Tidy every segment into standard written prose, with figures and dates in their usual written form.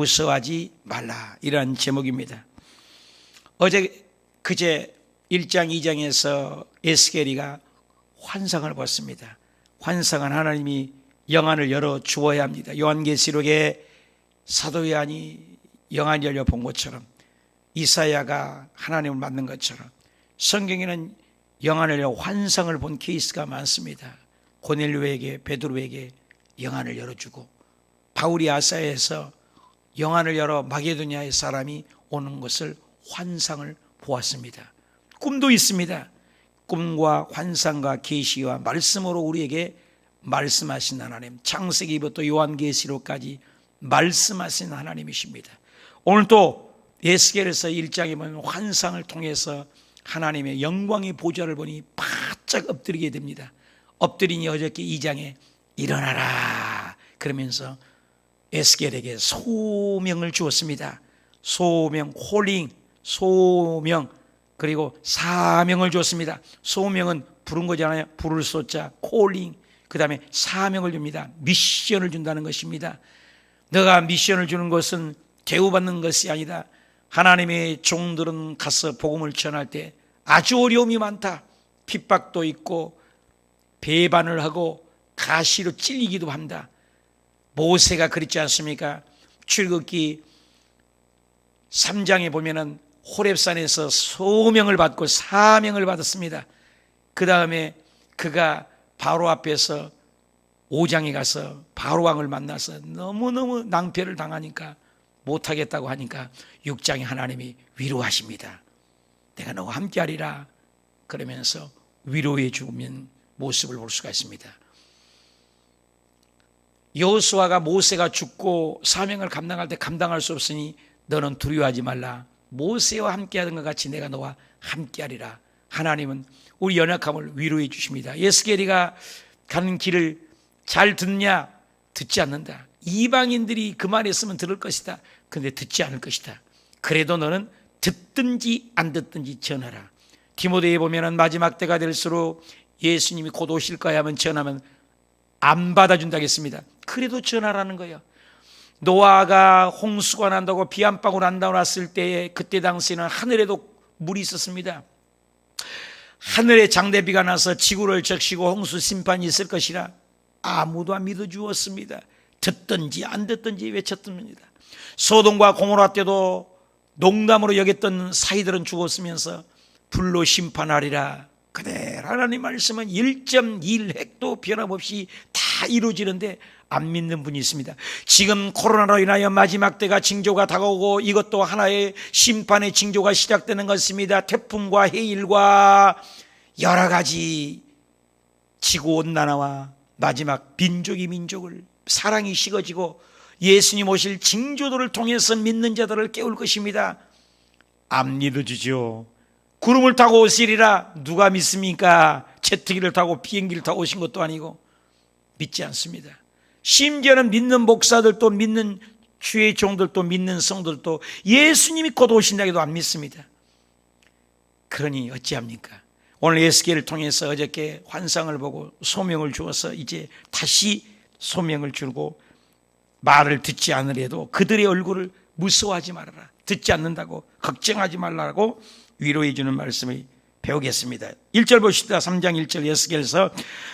무서워하지 말라. 이러한 제목입니다. 그제 1장 2장에서 에스겔이가 환상을 봤습니다. 환상은 하나님이 영안을 열어 주어야 합니다. 요한계시록에 사도 요한이 영안을 열려 본 것처럼, 이사야가 하나님을 만난 것처럼, 성경에는 영안을 열어 환상을 본 케이스가 많습니다. 고넬료에게, 베드로에게 영안을 열어주고, 바울이 아사야에서 영안을 열어 마게도냐의 사람이 오는 것을 환상을 보았습니다. 꿈도 있습니다. 꿈과 환상과 계시와 말씀으로 우리에게 말씀하신 하나님, 창세기부터 요한계시록까지 말씀하신 하나님이십니다. 오늘 또 에스겔에서 1장에 보면 환상을 통해서 하나님의 영광의 보좌를 보니 바짝 엎드리게 됩니다. 엎드리니 어저께 2장에 일어나라 그러면서 에스겔에게 소명을 주었습니다. 소명, 콜링, 소명, 그리고 사명을 줬습니다. 소명은 부른 거잖아요. 부를 소자, 콜링. 그 다음에 사명을 줍니다. 미션을 준다는 것입니다. 너가 미션을 주는 것은 대우받는 것이 아니다. 하나님의 종들은 가서 복음을 전할 때 아주 어려움이 많다. 핍박도 있고 배반을 하고 가시로 찔리기도 한다. 모세가 그랬지 않습니까? 출애굽기 3장에 보면은 호렙산에서 소명을 받고 사명을 받았습니다. 그 다음에 그가 바로 앞에서 5장에 가서 바로왕을 만나서 너무너무 낭패를 당하니까 못하겠다고 하니까 6장에 하나님이 위로하십니다. 내가 너와 함께하리라 그러면서 위로해 주면 모습을 볼 수가 있습니다. 여호수아가 모세가 죽고 사명을 감당할 때 감당할 수 없으니 너는 두려워하지 말라. 모세와 함께하던 것 같이 내가 너와 함께하리라. 하나님은 우리 연약함을 위로해 주십니다. 에스겔이가 가는 길을 잘 듣냐? 듣지 않는다. 이방인들이 그 말 했으면 들을 것이다. 그런데 듣지 않을 것이다. 그래도 너는 듣든지 안 듣든지 전하라. 디모데에 보면 마지막 때가 될수록 예수님이 곧 오실 거야 하면 전하면 안 받아준다고 했습니다. 그래도 전하라는 거예요. 노아가 홍수가 난다고 비 한 방울 안 나왔을 때에 그때 당시에는 하늘에도 물이 있었습니다. 하늘에 장대비가 나서 지구를 적시고 홍수 심판이 있을 것이라 아무도 안 믿어주었습니다. 듣든지 안 듣든지 외쳤습니다. 소돔과 고모라 때도 농담으로 여겼던 사이들은 죽었으면서 불로 심판하리라. 그대로 하나님 말씀은 1.1획도 변함없이 다 이루어지는데 안 믿는 분이 있습니다. 지금 코로나로 인하여 마지막 때가 징조가 다가오고 이것도 하나의 심판의 징조가 시작되는 것입니다. 태풍과 해일과 여러 가지 지구온난화와 마지막 민족을 사랑이 식어지고 예수님 오실 징조들을 통해서 믿는 자들을 깨울 것입니다. 안 믿어주죠. 구름을 타고 오시리라. 누가 믿습니까? 제트기를 타고 비행기를 타고 오신 것도 아니고 믿지 않습니다. 심지어는 믿는 목사들도 믿는 주의 종들도 믿는 성들도 예수님이 곧 오신다고 해도 안 믿습니다. 그러니 어찌합니까? 오늘 에스겔을 통해서 어저께 환상을 보고 소명을 주어서 이제 다시 소명을 주고 말을 듣지 않으려도 그들의 얼굴을 무서워하지 말아라. 듣지 않는다고 걱정하지 말라고 위로해 주는 말씀을 배우겠습니다. 1절 보십시다. 3장 1절 에스겔에서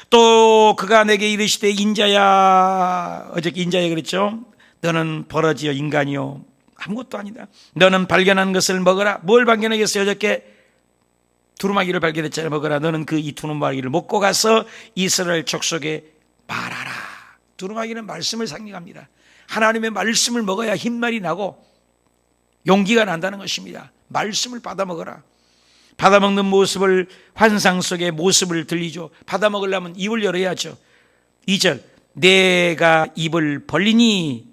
또 그가 내게 이르시되 인자야, 어저께 인자야 그랬죠. 너는 버러지여 인간이요 아무것도 아니다. 너는 발견한 것을 먹어라. 뭘 발견하겠어요? 어저께 두루마기를 발견했잖아요. 먹어라. 너는 그 이 두루마기를 먹고 가서 이스라엘 족속에 말하라. 두루마기는 말씀을 상징합니다. 하나님의 말씀을 먹어야 힘말이 나고 용기가 난다는 것입니다. 말씀을 받아 먹어라. 받아 먹는 모습을 환상 속의 모습을 들리죠. 받아 먹으려면 입을 열어야죠. 2절 내가 입을 벌리니,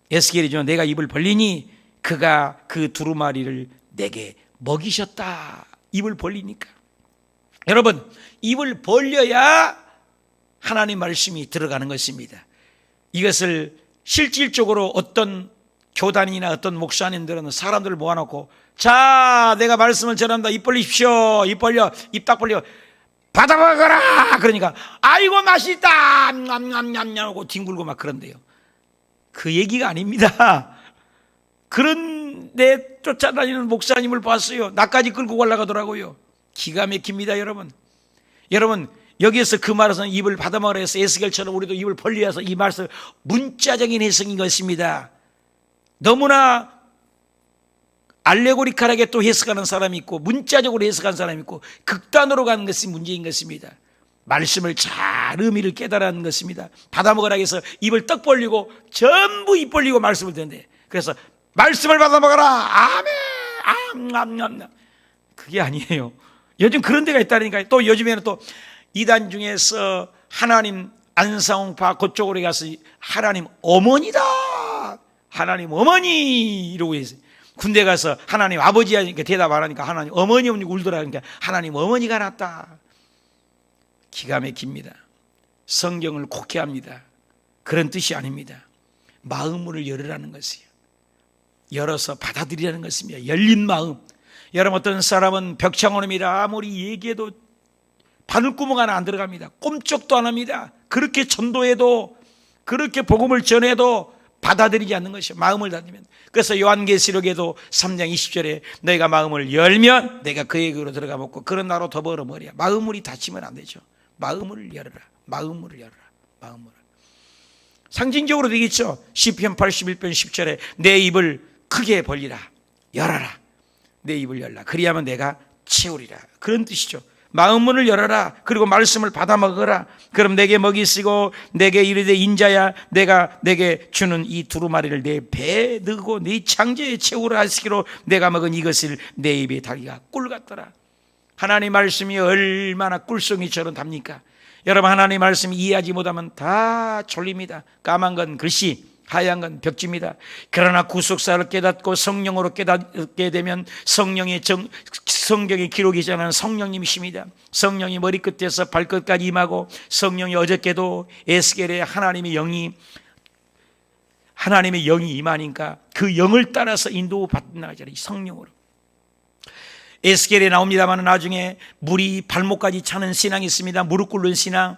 에스겔이죠. 내가 입을 벌리니 그가 그 두루마리를 내게 먹이셨다. 입을 벌리니까. 여러분, 입을 벌려야 하나님 말씀이 들어가는 것입니다. 이것을 실질적으로 어떤 교단이나 어떤 목사님들은 사람들을 모아놓고 자, 내가 말씀을 전합니다. 입 벌리십시오. 입 벌려. 입 딱 벌려. 받아 먹어라. 그러니까 아이고 맛있다. 냠냠냠냠 하고 뒹굴고 막 그런데요. 그 얘기가 아닙니다. 그런데 쫓아다니는 목사님을 봤어요. 나까지 끌고 올라가더라고요. 기가 막힙니다, 여러분. 여러분, 여기에서 그 말에서는 입을 받아먹으라 해서 에스겔처럼 우리도 입을 벌려서 이 말씀 문자적인 해석인 것입니다. 너무나 알레고리칼하게 또 해석하는 사람이 있고 문자적으로 해석하는 사람이 있고 극단으로 가는 것이 문제인 것입니다. 말씀을 잘 의미를 깨달아는 것입니다. 받아먹으라 해서 입을 떡 벌리고 전부 입 벌리고 말씀을 듣는데, 그래서 말씀을 받아먹어라 아멘 그게 아니에요. 요즘 그런 데가 있다니까요. 또 요즘에는 또 이단 중에서 하나님 안상홍파 그쪽으로 가서 하나님 어머니다 하나님 어머니 이러고 있어요. 군대 가서 하나님 아버지 하니까 대답 안 하니까 하나님 어머니 울더라. 그러니까 하나님 어머니가 낫다. 기가 막힙니다. 성경을 곡해합니다. 그런 뜻이 아닙니다. 마음을 열으라는 것이에요. 열어서 받아들이라는 것입니다. 열린 마음. 여러분, 어떤 사람은 벽창원입니다. 아무리 얘기해도 바늘구멍 하나 안 들어갑니다. 꼼짝도 안 합니다. 그렇게 전도해도, 그렇게 복음을 전해도 받아들이지 않는 것이요, 마음을 닫으면. 그래서 요한계시록에도 3장 20절에 너희가 마음을 열면 내가 그에게로 들어가 먹고 그런 나로 더 벌어버려. 마음을 닫히면 안 되죠. 마음을 열어라. 마음을 열어라. 마음을. 상징적으로 되겠죠. 시편 81편 10절에 내 입을 크게 벌리라. 열어라. 내 입을 열라. 그리하면 내가 채우리라. 그런 뜻이죠. 마음문을 열어라. 그리고 말씀을 받아 먹어라. 그럼 내게 먹이 있고 내게 이르되 인자야 내가 내게 주는 이 두루마리를 내 배에 넣고 네 창자에 채우라 하시기로 내가 먹은 이것을 내 입에 달기가 꿀 같더라. 하나님 말씀이 얼마나 꿀송이처럼 답니까? 여러분, 하나님 말씀 이해하지 못하면 다 졸립니다. 까만 건 글씨, 하얀 건 벽지입니다. 그러나 구속사를 깨닫고 성령으로 깨닫게 되면 성령의 성경의 기록이 전하는 성령님이십니다. 성령이 머리끝에서 발끝까지 임하고 성령이 어저께도 에스겔에 하나님의 영이 임하니까 그 영을 따라서 인도받는 나가잖아요. 성령으로. 에스겔에 나옵니다만 나중에 물이 발목까지 차는 신앙이 있습니다. 무릎 꿇는 신앙,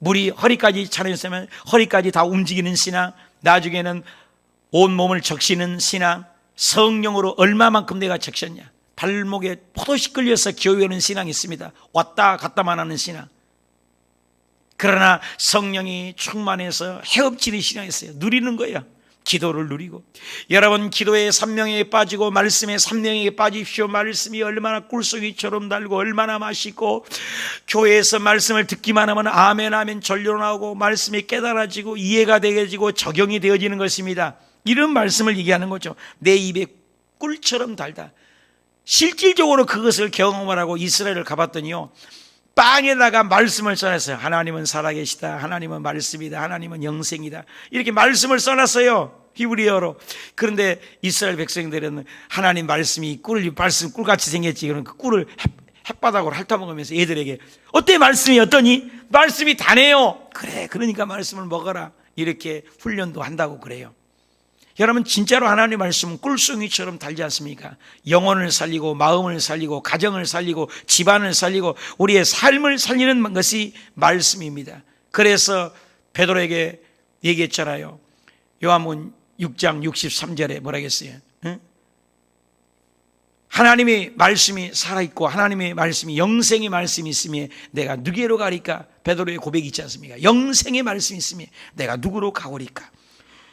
물이 허리까지 차는 신앙, 허리까지 다 움직이는 신앙, 나중에는 온 몸을 적시는 신앙, 성령으로 얼마만큼 내가 적셨냐. 발목에 포도씩 끌려서 기어오는 신앙이 있습니다. 왔다 갔다만 하는 신앙. 그러나 성령이 충만해서 헤엄치는 신앙이 있어요. 누리는 거예요. 기도를 누리고. 여러분, 기도의 삼명에 빠지고 말씀의 삼명에 빠지십시오. 말씀이 얼마나 꿀송이처럼 달고 얼마나 맛있고, 교회에서 말씀을 듣기만 하면 아멘 아멘 절로 나오고 말씀이 깨달아지고 이해가 되어지고 적용이 되어지는 것입니다. 이런 말씀을 얘기하는 거죠. 내 입에 꿀처럼 달다. 실질적으로 그것을 경험을 하고 이스라엘을 가봤더니요, 빵에다가 말씀을 써놨어요. 하나님은 살아계시다. 하나님은 말씀이다. 하나님은 영생이다. 이렇게 말씀을 써놨어요. 히브리어로. 그런데 이스라엘 백성들은 하나님 말씀이 말씀 꿀같이 생겼지. 그런 그 꿀을 햇바닥으로 핥아먹으면서 애들에게 어때 말씀이 어떠니? 말씀이 다네요. 그래, 그러니까 말씀을 먹어라. 이렇게 훈련도 한다고 그래요. 여러분, 진짜로 하나님의 말씀은 꿀송이처럼 달지 않습니까? 영혼을 살리고 마음을 살리고 가정을 살리고 집안을 살리고 우리의 삶을 살리는 것이 말씀입니다. 그래서 베드로에게 얘기했잖아요. 요한복음 6장 63절에 뭐라 했어요? 응? 하나님의 말씀이 살아있고 하나님의 말씀이 영생의 말씀이 있으면 내가 누구로 가리까? 베드로의 고백이 있지 않습니까? 영생의 말씀이 있으면 내가 누구로 가오리까?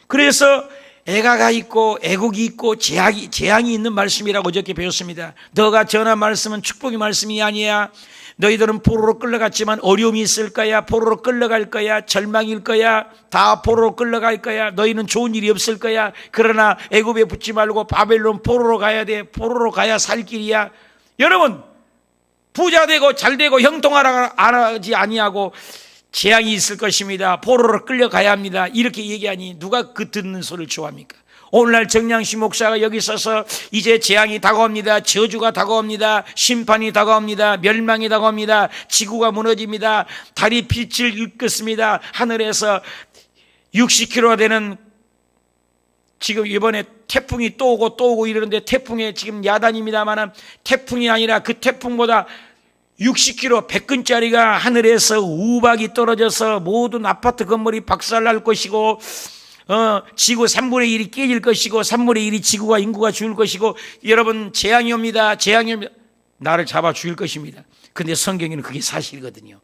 그래서 애가가 있고 애국이 있고 재앙이 있는 말씀이라고 어저께 배웠습니다. 너가 전한 말씀은 축복의 말씀이 아니야. 너희들은 포로로 끌려갔지만 어려움이 있을 거야. 포로로 끌려갈 거야. 절망일 거야. 다 포로로 끌려갈 거야. 너희는 좋은 일이 없을 거야. 그러나 애굽에 붙지 말고 바벨론 포로로 가야 돼. 포로로 가야 살 길이야. 여러분, 부자 되고 잘 되고 형통하지 아니하고 재앙이 있을 것입니다. 포로로 끌려가야 합니다. 이렇게 얘기하니 누가 그 듣는 소리를 좋아합니까? 오늘날 정량식 목사가 여기 서서 이제 재앙이 다가옵니다. 저주가 다가옵니다. 심판이 다가옵니다. 멸망이 다가옵니다. 지구가 무너집니다. 달이 빛을 잃겠습니다. 하늘에서 60km가 되는, 지금 이번에 태풍이 또 오고 이러는데 태풍에 지금 야단입니다만 태풍이 아니라 그 태풍보다 60km 100근짜리가 하늘에서 우박이 떨어져서 모든 아파트 건물이 박살날 것이고 지구 3분의 1이 깨질 것이고 3분의 1이 지구가 인구가 죽을 것이고 여러분 재앙이 옵니다. 재앙이 옵니다. 나를 잡아 죽일 것입니다. 근데 성경에는 그게 사실이거든요.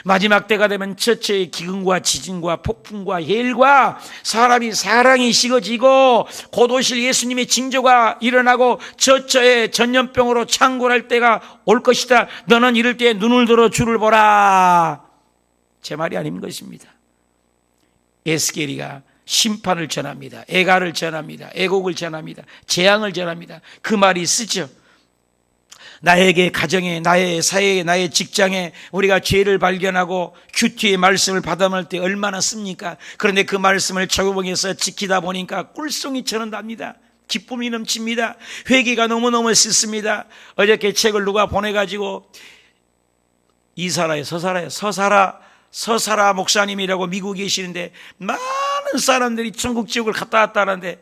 마지막 때가 되면 처처의 기근과 지진과 폭풍과 헬과 사랑이 식어지고 곧 오실 예수님의 징조가 일어나고 처처의 전염병으로 창궐할 때가 올 것이다. 너는 이럴 때 눈을 들어 주를 보라. 제 말이 아닌 것입니다. 에스겔이가 심판을 전합니다. 애가를 전합니다. 애곡을 전합니다. 재앙을 전합니다. 그 말이 쓰죠. 나에게 가정에, 나의 사회에, 나의 직장에 우리가 죄를 발견하고 큐티의 말씀을 받아볼 때 얼마나 씁니까? 그런데 그 말씀을 적용해서 지키다 보니까 꿀송이처럼 납니다. 기쁨이 넘칩니다. 회개가 너무너무 씻습니다. 어저께 책을 누가 보내가지고 이사라에 서사라 목사님이라고 미국에 계시는데 많은 사람들이 천국 지옥을 갔다 왔다 하는데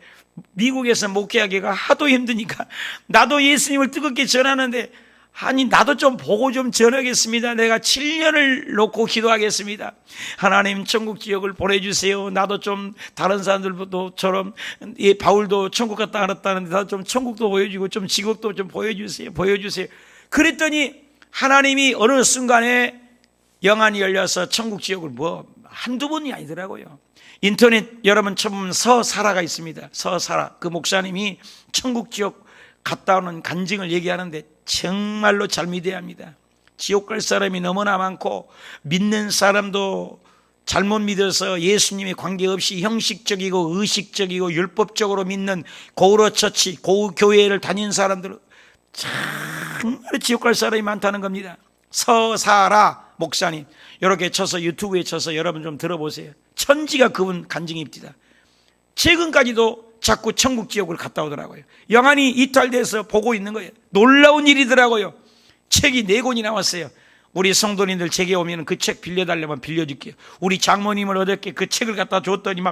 미국에서 목회하기가 하도 힘드니까 나도 예수님을 뜨겁게 전하는데 아니 나도 좀 보고 좀 전하겠습니다. 내가 7년을 놓고 기도하겠습니다. 하나님 천국 지역을 보내주세요. 나도 좀 다른 사람들처럼 바울도 천국 갔다 왔다는데 나도 좀 천국도 보여주고 좀 지옥도 좀 보여주세요. 그랬더니 하나님이 어느 순간에 영안이 열려서 천국 지역을 한두 번이 아니더라고요. 인터넷 여러분 쳐보면 서사라가 있습니다. 서사라 그 목사님이 천국 지옥 갔다 오는 간증을 얘기하는데 정말로 잘 믿어야 합니다. 지옥 갈 사람이 너무나 많고 믿는 사람도 잘못 믿어서 예수님의 관계없이 형식적이고 의식적이고 율법적으로 믿는 고우러 처치, 고우 교회를 다닌 사람들 정말 지옥 갈 사람이 많다는 겁니다. 서사라 목사님 이렇게 쳐서 유튜브에 쳐서 여러분 좀 들어보세요. 천지가 그분 간증입니다. 최근까지도 자꾸 천국 지옥을 갔다 오더라고요. 영안이 이탈돼서 보고 있는 거예요. 놀라운 일이더라고요. 책이 4권이 나왔어요. 우리 성도님들 제게 오면 그 책 빌려달라면 빌려줄게요. 우리 장모님을 어저께 그 책을 갖다 줬더니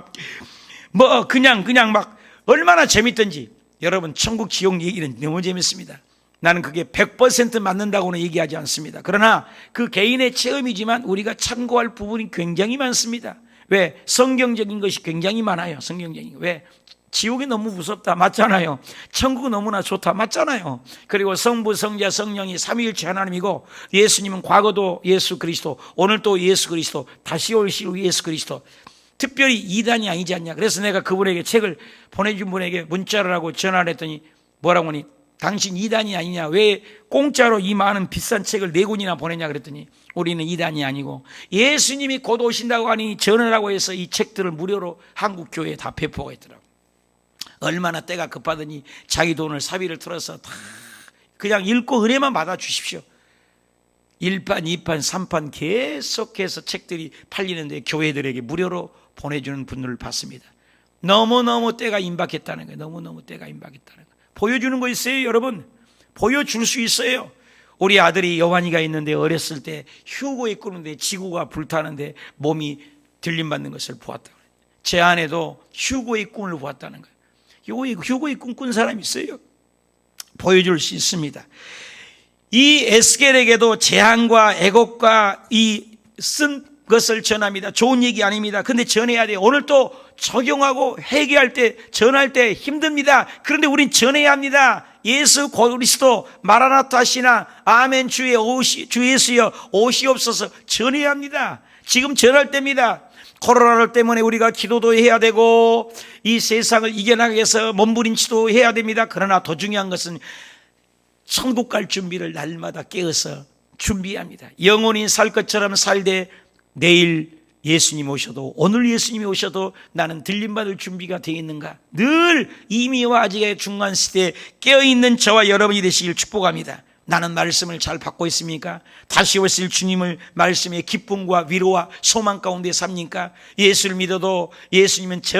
그냥 막 얼마나 재밌던지. 여러분 천국 지옥 얘기는 너무 재밌습니다. 나는 그게 100% 맞는다고는 얘기하지 않습니다. 그러나 그 개인의 체험이지만 우리가 참고할 부분이 굉장히 많습니다. 왜? 성경적인 것이 굉장히 많아요. 성경적인 거. 왜? 지옥이 너무 무섭다. 맞잖아요. 천국은 너무나 좋다. 맞잖아요. 그리고 성부, 성자, 성령이 삼위일체 하나님이고 예수님은 과거도 예수 그리스도, 오늘도 예수 그리스도, 다시 오실 예수 그리스도. 특별히 이단이 아니지 않냐. 그래서 내가 그분에게 책을 보내준 분에게 문자를 하고 전화를 했더니 뭐라고 하니 당신 이단이 아니냐. 왜 공짜로 이 많은 비싼 책을 4권이나 보내냐 그랬더니 우리는 이단이 아니고 예수님이 곧 오신다고 하니 전하라고 해서 이 책들을 무료로 한국 교회에 다 배포가 있더라고요. 얼마나 때가 급하더니 자기 돈을 사비를 틀어서 다 그냥 읽고 은혜만 받아 주십시오. 1판, 2판, 3판 계속해서 책들이 팔리는데 교회들에게 무료로 보내주는 분들을 봤습니다. 너무너무 때가 임박했다는 거예요. 너무너무 때가 임박했다는 거예요. 보여주는 거 있어요, 여러분. 보여줄 수 있어요. 우리 아들이 여완이가 있는데 어렸을 때 휴고에 꾸는데 지구가 불타는데 몸이 들림받는 것을 보았다. 제 아내도 휴고의 꿈을 보았다는 거예요. 휴고의 꿈 꾼 사람이 있어요. 보여줄 수 있습니다. 이 에스겔에게도 재앙과 애곡과 이 쓴 것을 전합니다. 좋은 얘기 아닙니다. 근데 전해야 돼요. 오늘 또 적용하고 회개할 때, 전할 때 힘듭니다. 그런데 우린 전해야 합니다. 예수 그리스도 마라나타 시나 아멘 주 예수여 오시옵소서 전해야 합니다. 지금 전할 때입니다. 코로나 때문에 우리가 기도도 해야 되고 이 세상을 이겨나가기 위해서 몸부림치도 해야 됩니다. 그러나 더 중요한 것은 천국 갈 준비를 날마다 깨어서 준비합니다. 영원히 살 것처럼 살되 내일 예수님 오셔도 오늘 예수님이 오셔도 나는 들림받을 준비가 되어 있는가. 늘 이미와 아직의 중간 시대에 깨어있는 저와 여러분이 되시길 축복합니다. 나는 말씀을 잘 받고 있습니까? 다시 오실 주님을 말씀의 기쁨과 위로와 소망 가운데 삽니까? 예수를 믿어도 예수님은 저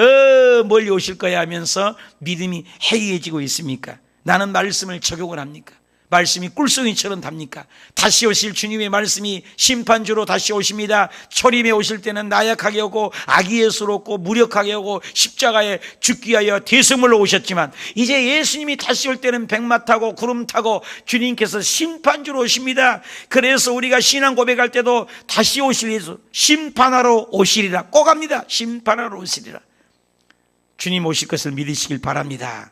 멀리 오실 거야 하면서 믿음이 해이해지고 있습니까? 나는 말씀을 적용을 합니까? 말씀이 꿀송이처럼 답니까? 다시 오실 주님의 말씀이 심판주로 다시 오십니다. 초림에 오실 때는 나약하게 오고 악의스럽고 무력하게 오고 십자가에 죽기 위하여 대성물로 오셨지만 이제 예수님이 다시 올 때는 백마 타고 구름 타고 주님께서 심판주로 오십니다. 그래서 우리가 신앙 고백할 때도 다시 오실 예수 심판하러 오시리라 꼭 합니다. 심판하러 오시리라. 주님 오실 것을 믿으시길 바랍니다.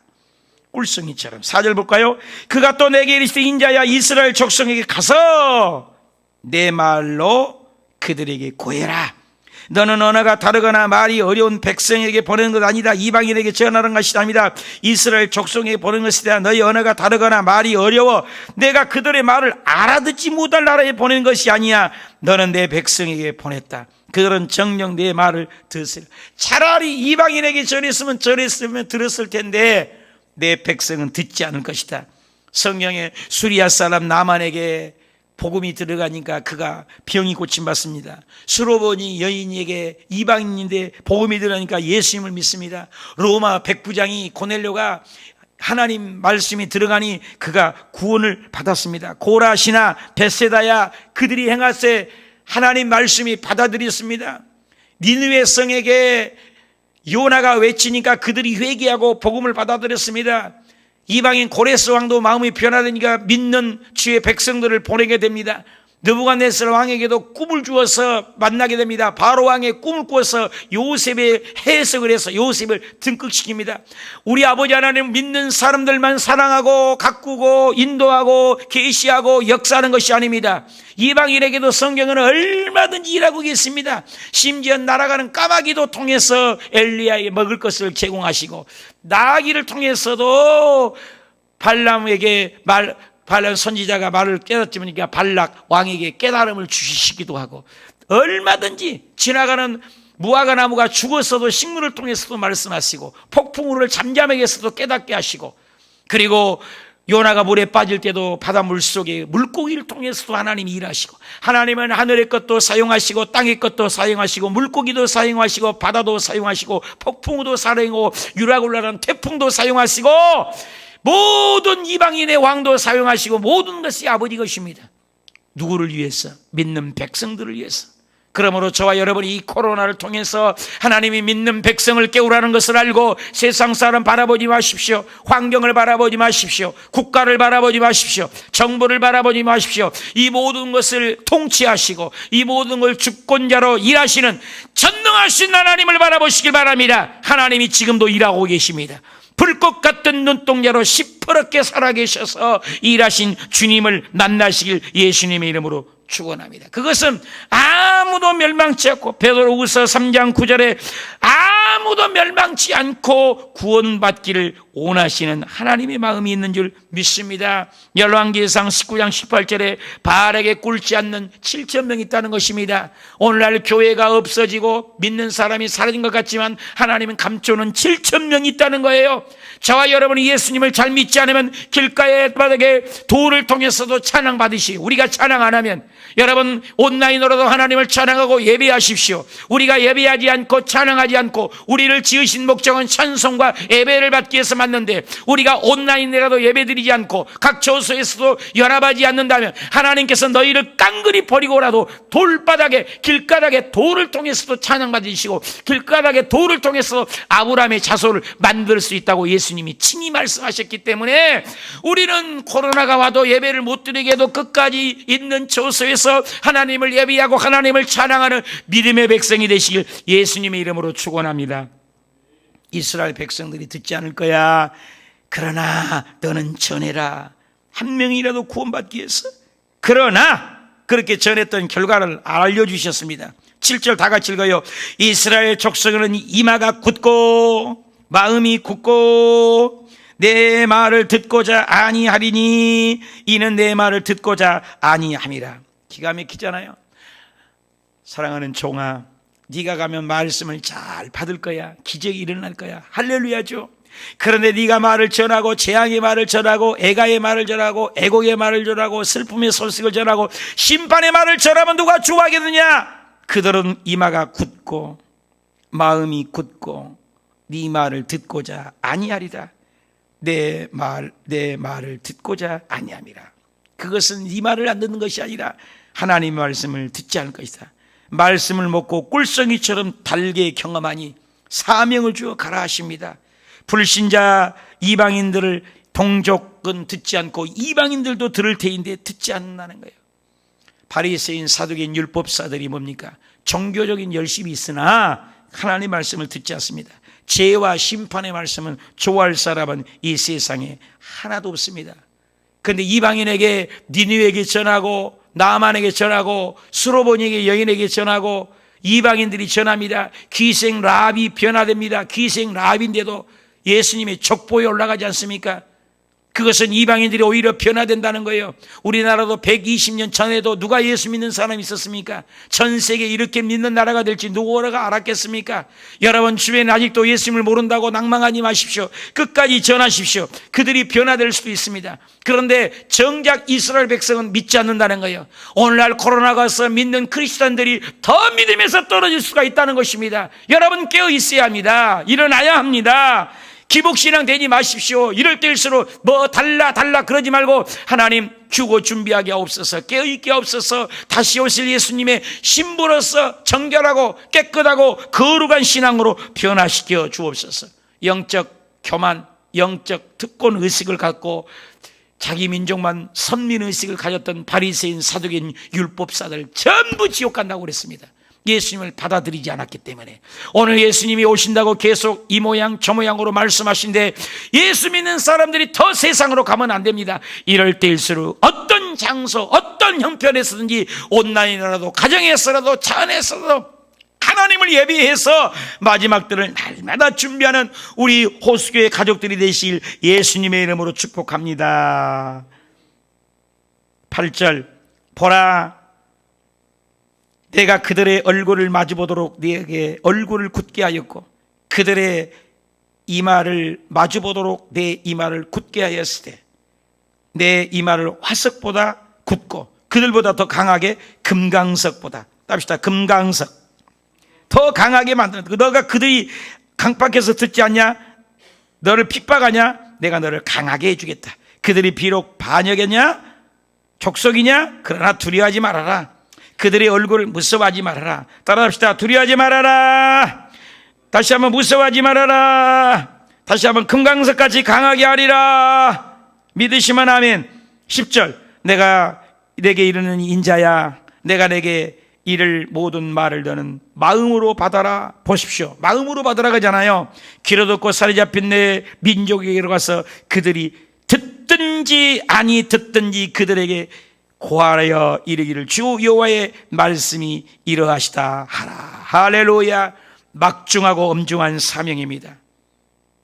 꿀송이처럼. 4절 볼까요? 그가 또 내게 이르시되 인자야 이스라엘 족속에게 가서 내 말로 그들에게 고해라. 너는 언어가 다르거나 말이 어려운 백성에게 보내는 것 아니다. 이방인에게 전하는 것이 아니다. 이스라엘 족속에게 보내는 것이다. 너희 언어가 다르거나 말이 어려워 내가 그들의 말을 알아듣지 못할 나라에 보낸 것이 아니야. 너는 내 백성에게 보냈다. 그들은 정녕 내 말을 들으리라. 차라리 이방인에게 전했으면 들었을 텐데 내 백성은 듣지 않을 것이다. 성경에 수리아 사람 나만에게 복음이 들어가니까 그가 병이 고침받습니다. 수로보니 여인에게 이방인인데 복음이 들어가니까 예수님을 믿습니다. 로마 백부장이 고넬료가 하나님 말씀이 들어가니 그가 구원을 받았습니다. 고라시나 벳세다야 그들이 행하세 하나님 말씀이 받아들였습니다. 니느웨 성에게 요나가 외치니까 그들이 회개하고 복음을 받아들였습니다. 이방인 고레스 왕도 마음이 변화되니까 믿는 주의 백성들을 보내게 됩니다. 느부갓네살 왕에게도 꿈을 주어서 만나게 됩니다. 바로 왕의 꿈을 꾸어서 요셉의 해석을 해서 요셉을 등극시킵니다. 우리 아버지 하나님 믿는 사람들만 사랑하고 가꾸고 인도하고 계시하고 역사하는 것이 아닙니다. 이방인에게도 성경은 얼마든지 일하고 계십니다. 심지어 날아가는 까마귀도 통해서 엘리야에게 먹을 것을 제공하시고 나귀를 통해서도 발람에게 발람 선지자가 말을 깨닫지 못하니까 발락 왕에게 깨달음을 주시기도 하고 얼마든지 지나가는 무화과 나무가 죽었어도 식물을 통해서도 말씀하시고 폭풍우를 잠잠하게서도 깨닫게 하시고 그리고 요나가 물에 빠질 때도 바닷물 속에 물고기를 통해서도 하나님이 일하시고 하나님은 하늘의 것도 사용하시고 땅의 것도 사용하시고 물고기도 사용하시고 바다도 사용하시고 폭풍우도 사용하고 유라굴라는 태풍도 사용하시고 모든 이방인의 왕도 사용하시고 모든 것이 아버지 것입니다. 누구를 위해서? 믿는 백성들을 위해서. 그러므로 저와 여러분이 이 코로나를 통해서 하나님이 믿는 백성을 깨우라는 것을 알고 세상 사람 바라보지 마십시오. 환경을 바라보지 마십시오. 국가를 바라보지 마십시오. 정부를 바라보지 마십시오. 이 모든 것을 통치하시고 이 모든 걸 주권자로 일하시는 전능하신 하나님을 바라보시길 바랍니다. 하나님이 지금도 일하고 계십니다. 불꽃 같은 눈동자로 시퍼렇게 살아계셔서 일하신 주님을 만나시길 예수님의 이름으로 축원합니다. 그것은 아무도 멸망치 않고 베드로후서 3장 9절에 아무도 멸망치 않고 구원받기를 원하시는 하나님의 마음이 있는 줄 믿습니다. 열왕기상 19장 18절에 바알에게 꿇지 않는 7천 명이 있다는 것입니다. 오늘날 교회가 없어지고 믿는 사람이 사라진 것 같지만 하나님은 감춰놓은 7천 명이 있다는 거예요. 저와 여러분이 예수님을 잘 믿지 않으면 길가의 바닥에 돌을 통해서도 찬양 받으시. 우리가 찬양 안 하면 여러분 온라인으로도 하나님을 찬양하고 예배하십시오. 우리가 예배하지 않고 찬양하지 않고 우리를 지으신 목적은 찬송과 예배를 받기 위해서 맞는데 우리가 온라인이라도 예배드리지 않고 각 처소에서도 연합하지 않는다면 하나님께서 너희를 깡그리 버리고라도 돌바닥에 길가닥에 돌을 통해서도 찬양 받으시고 길가닥에 돌을 통해서 아브라함의 자손을 만들 수 있다고 예수님이 친히 말씀하셨기 때문에 우리는 코로나가 와도 예배를 못 드리게 해도 끝까지 있는 처소에서 하나님을 예배하고 하나님을 찬양하는 믿음의 백성이 되시길 예수님의 이름으로 축원합니다. 이스라엘 백성들이 듣지 않을 거야. 그러나 너는 전해라. 한 명이라도 구원받기 위해서. 그러나 그렇게 전했던 결과를 알려주셨습니다. 7절 다 같이 읽어요. 이스라엘 족속에는 이마가 굳고 마음이 굳고 내 말을 듣고자 아니하리니 이는 내 말을 듣고자 아니함이라. 기가 막히잖아요. 사랑하는 종아, 네가 가면 말씀을 잘 받을 거야. 기적이 일어날 거야. 할렐루야죠. 그런데 네가 말을 전하고 재앙의 말을 전하고 애가의 말을 전하고 애곡의 말을 전하고 슬픔의 소식을 전하고 심판의 말을 전하면 누가 좋아하겠느냐? 그들은 이마가 굳고 마음이 굳고 네 말을 듣고자 아니하리라. 내 말을 듣고자 아니함이라. 그것은 네 말을 안 듣는 것이 아니라 하나님의 말씀을 듣지 않을 것이다. 말씀을 먹고 꿀송이처럼 달게 경험하니 사명을 주어 가라 하십니다. 불신자 이방인들을 동족은 듣지 않고 이방인들도 들을 테인데 듣지 않는다는 거예요. 바리새인 사두개인 율법사들이 뭡니까? 종교적인 열심이 있으나 하나님의 말씀을 듣지 않습니다. 죄와 심판의 말씀은 좋아할 사람은 이 세상에 하나도 없습니다. 그런데 이방인에게, 니느웨에게 전하고, 나만에게 전하고, 수로보니에게, 여인에게 전하고, 이방인들이 전합니다. 귀생 라비 변화됩니다. 귀생 라비인데도 예수님의 족보에 올라가지 않습니까? 그것은 이방인들이 오히려 변화된다는 거예요. 우리나라도 120년 전에도 누가 예수 믿는 사람이 있었습니까? 전 세계 이렇게 믿는 나라가 될지 누구가 알았겠습니까? 여러분 주변에 아직도 예수님을 모른다고 낭망하지 마십시오. 끝까지 전하십시오. 그들이 변화될 수도 있습니다. 그런데 정작 이스라엘 백성은 믿지 않는다는 거예요. 오늘날 코로나가 와서 믿는 크리스찬들이 더 믿음에서 떨어질 수가 있다는 것입니다. 여러분 깨어 있어야 합니다. 일어나야 합니다. 기복신앙 되지 마십시오. 이럴 때일수록 뭐 달라 그러지 말고 하나님 휴고 준비하게 하옵소서, 깨어있게 하옵소서. 다시 오실 예수님의 신부로서 정결하고 깨끗하고 거룩한 신앙으로 변화시켜 주옵소서. 영적 교만, 영적 특권 의식을 갖고 자기 민족만 선민의식을 가졌던 바리새인, 사두개인, 율법사들 전부 지옥 간다고 그랬습니다. 예수님을 받아들이지 않았기 때문에. 오늘 예수님이 오신다고 계속 이 모양 저 모양으로 말씀하신데 예수 믿는 사람들이 더 세상으로 가면 안 됩니다. 이럴 때일수록 어떤 장소, 어떤 형편에서든지 온라인이라도, 가정에서라도, 차 안에서라도 하나님을 예비해서 마지막 때를 날마다 준비하는 우리 호수교회 가족들이 되실 예수님의 이름으로 축복합니다. 8절, 보라, 내가 그들의 얼굴을 마주보도록 네게 얼굴을 굳게 하였고 그들의 이마를 마주보도록 내 이마를 굳게 하였을 때 내 이마를 화석보다 굳고 그들보다 더 강하게 금강석보다, 답시다, 금강석 더 강하게 만드는, 너가 그들이 강박해서 듣지 않냐, 너를 핍박하냐, 내가 너를 강하게 해주겠다. 그들이 비록 반역이냐 족속이냐, 그러나 두려워하지 말아라. 그들의 얼굴을 무서워하지 말아라. 따라합시다. 두려워하지 말아라. 다시 한번 무서워하지 말아라. 다시 한번 금강석같이 강하게 하리라. 믿으시면 아멘. 10절, 내가 내게 이르는 인자야, 내가 내게 이를 모든 말을 너는 마음으로 받아라. 보십시오, 마음으로 받아라 하잖아요. 귀로 듣고 살이 잡힌 내 민족에게로 가서 그들이 듣든지 아니 듣든지 그들에게 고하여 이르기를 주 여호와의 말씀이 이러하시다 하라. 할렐루야. 막중하고 엄중한 사명입니다.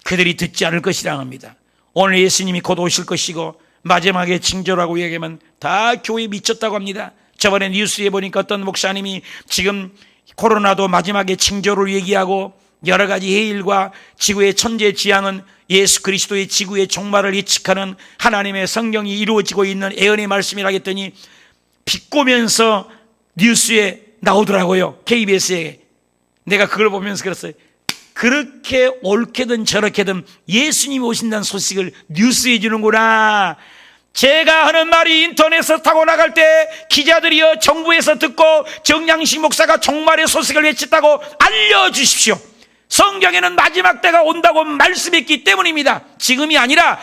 그들이 듣지 않을 것이라 합니다. 오늘 예수님이 곧 오실 것이고 마지막에 징조라고 얘기하면 다 교회에 미쳤다고 합니다. 저번에 뉴스에 보니까 어떤 목사님이 지금 코로나도 마지막에 징조를 얘기하고 여러 가지 해일과 지구의 천재지향은 예수 그리스도의 지구의 종말을 예측하는 하나님의 성경이 이루어지고 있는 예언의 말씀이라 했더니 비꼬면서 뉴스에 나오더라고요. KBS에. 내가 그걸 보면서 그랬어요. 그렇게 옳게든 저렇게든 예수님이 오신다는 소식을 뉴스에 주는구나. 제가 하는 말이 인터넷에서 타고 나갈 때 기자들이여 정부에서 듣고 정양식 목사가 종말의 소식을 외쳤다고 알려주십시오. 성경에는 마지막 때가 온다고 말씀했기 때문입니다. 지금이 아니라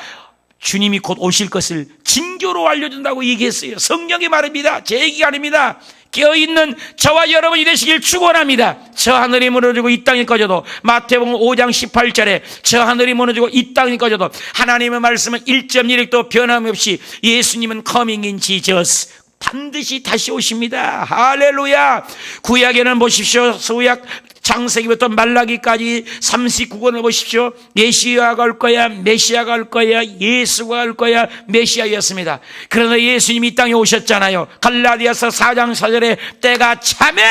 주님이 곧 오실 것을 징조로 알려준다고 얘기했어요. 성경의 말입니다. 제 얘기가 아닙니다. 깨어있는 저와 여러분이 되시길 축원합니다. 저 하늘이 무너지고 이 땅이 꺼져도, 마태복음 5장 18절에 저 하늘이 무너지고 이 땅이 꺼져도 하나님의 말씀은 1.1획도 변함없이 예수님은 coming in Jesus, 반드시 다시 오십니다. 할렐루야. 구약에는 보십시오. 구약 창세기부터 말라기까지 39권을 보십시오. 메시아가 올 거야, 메시아가 올 거야, 예수가 올 거야, 메시아였습니다. 그러나 예수님이 이 땅에 오셨잖아요. 갈라디아서 4장 4절에 때가 참에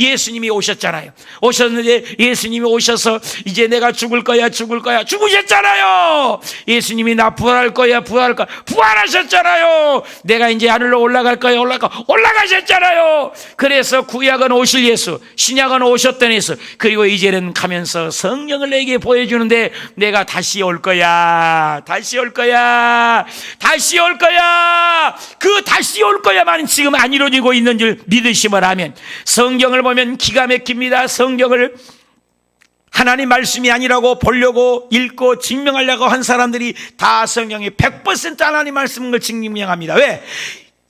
예수님이 오셨잖아요. 오셨는데 예수님이 오셔서 이제 내가 죽을 거야 죽으셨잖아요. 예수님이 나 부활할 거야 부활하셨잖아요. 내가 이제 하늘로 올라갈 거야 올라가셨잖아요. 그래서 구약은 오실 예수, 신약은 오셨던 예수, 그리고 이제는 가면서 성령을 내게 보여주는데 내가 다시 올 거야. 그 다시 올 거야만 지금 안 이루어지고 있는 줄 믿으시면 하면, 성경을 보면 기가 막힙니다. 성경을 하나님 말씀이 아니라고 보려고 읽고 증명하려고 한 사람들이 다 성경이 100% 하나님 말씀인 걸 증명합니다. 왜?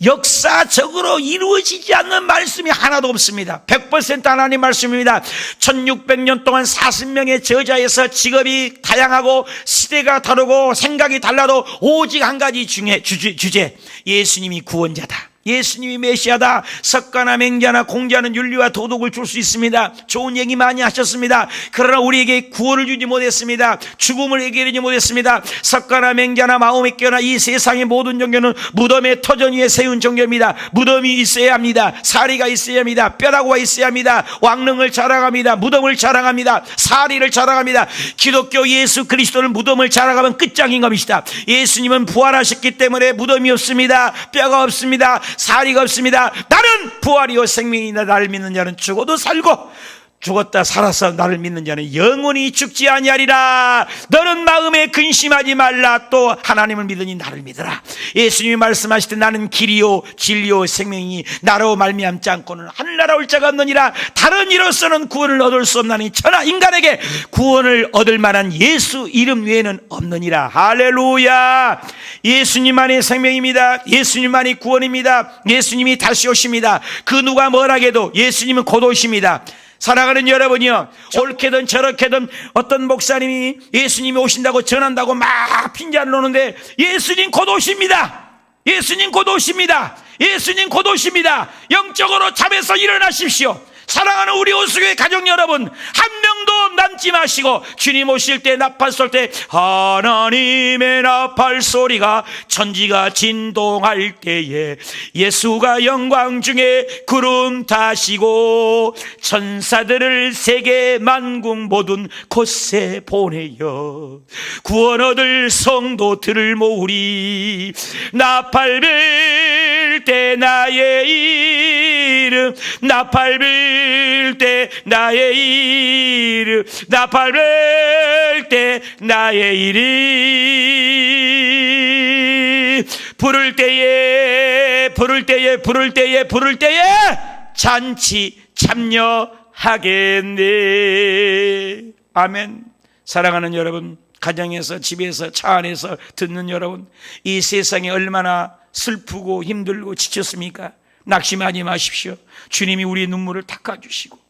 역사적으로 이루어지지 않는 말씀이 하나도 없습니다. 100% 하나님 말씀입니다. 1600년 동안 40명의 저자에서 직업이 다양하고 시대가 다르고 생각이 달라도 오직 한 가지 주제, 예수님이 구원자다, 예수님이 메시아다. 석가나 맹자나 공자는 윤리와 도덕을 줄 수 있습니다. 좋은 얘기 많이 하셨습니다. 그러나 우리에게 구원을 주지 못했습니다. 죽음을 해결하지 못했습니다. 석가나 맹자나 마호메교나 이 세상의 모든 종교는 무덤의 터전 위에 세운 종교입니다. 무덤이 있어야 합니다. 사리가 있어야 합니다. 뼈다구가 있어야 합니다. 왕릉을 자랑합니다. 무덤을 자랑합니다. 사리를 자랑합니다. 기독교 예수 그리스도는 무덤을 자랑하면 끝장인 것이다. 예수님은 부활하셨기 때문에 무덤이 없습니다. 뼈가 없습니다. 사리가 없습니다. 나는 부활이요 생명이나 나를 믿는 자는 죽어도 살고 죽었다 살아서 나를 믿는 자는 영원히 죽지 아니하리라. 너는 마음에 근심하지 말라. 또 하나님을 믿으니 나를 믿어라. 예수님이 말씀하실 때 나는 길이요 진리요 생명이니 나로 말미암지 않고는 하늘나라 올 자가 없느니라. 다른 이로서는 구원을 얻을 수 없나니 천하 인간에게 구원을 얻을 만한 예수 이름 외에는 없느니라. 할렐루야. 예수님만이 생명입니다. 예수님만이 구원입니다. 예수님이 다시 오십니다. 그 누가 뭐라 해도 예수님은 곧 오십니다. 사랑하는 여러분이요, 옳게든 저렇게든 어떤 목사님이 예수님이 오신다고 전한다고 막 핀잔을 놓는데 예수님 곧 오십니다. 예수님 곧 오십니다. 예수님 곧 오십니다. 영적으로 잠에서 일어나십시오. 사랑하는 우리 오수교회 가족 여러분, 한 명도 남지 마시고 주님 오실 때 나팔 쏠 때 하나님의 나팔 소리가 천지가 진동할 때에 예수가 영광 중에 구름 타시고 천사들을 세계 만국 모든 곳에 보내어 구원 얻을 성도들을 모으리. 나팔 빌 때 나의 이름, 나팔 빌 때 나의 이름, 나팔 빌 때 나의 이름. 부를 때에 잔치 참여하겠네. 아멘. 사랑하는 여러분, 가정에서 집에서 차 안에서 듣는 여러분, 이 세상에 얼마나 슬프고 힘들고 지쳤습니까? 낙심하지 마십시오. 주님이 우리의 눈물을 닦아주시고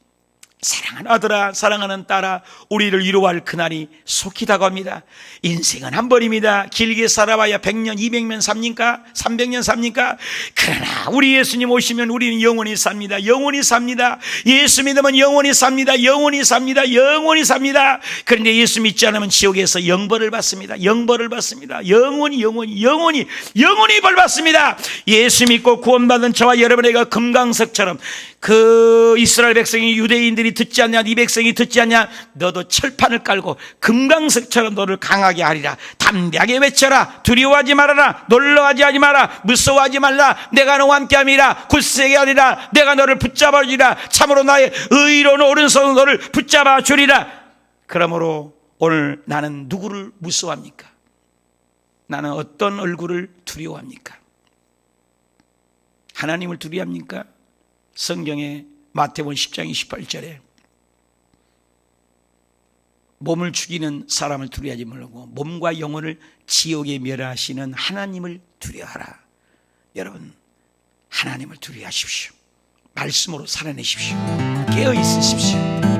사랑하는 아들아 사랑하는 딸아 우리를 위로할 그날이 속히 다가옵니다. 인생은 한 번입니다. 길게 살아봐야 100년 200년 삽니까? 300년 삽니까? 그러나 우리 예수님 오시면 우리는 영원히 삽니다. 영원히 삽니다. 예수 믿으면 영원히 삽니다. 영원히 삽니다. 영원히 삽니다. 그런데 예수 믿지 않으면 지옥에서 영벌을 받습니다. 영벌을 받습니다. 영원히 벌 받습니다. 예수 믿고 구원받은 저와 여러분에게 금강석처럼 그 이스라엘 백성이 유대인들이 듣지 않냐, 네 백성이 듣지 않냐, 너도 철판을 깔고 금강석처럼 너를 강하게 하리라. 담대하게 외쳐라. 두려워하지 말아라. 놀라워하지 마라. 무서워하지 말라. 내가 너와 함께함이라. 굳세게 하리라. 내가 너를 붙잡아 주리라. 참으로 나의 의로운 오른손으로 너를 붙잡아 주리라. 그러므로 오늘 나는 누구를 무서워합니까? 나는 어떤 얼굴을 두려워합니까? 하나님을 두려워합니까? 성경에 마태복음 10장 28절에 몸을 죽이는 사람을 두려워하지 말고 몸과 영혼을 지옥에 멸하시는 하나님을 두려워하라. 여러분, 하나님을 두려워하십시오. 말씀으로 살아내십시오. 깨어 있으십시오.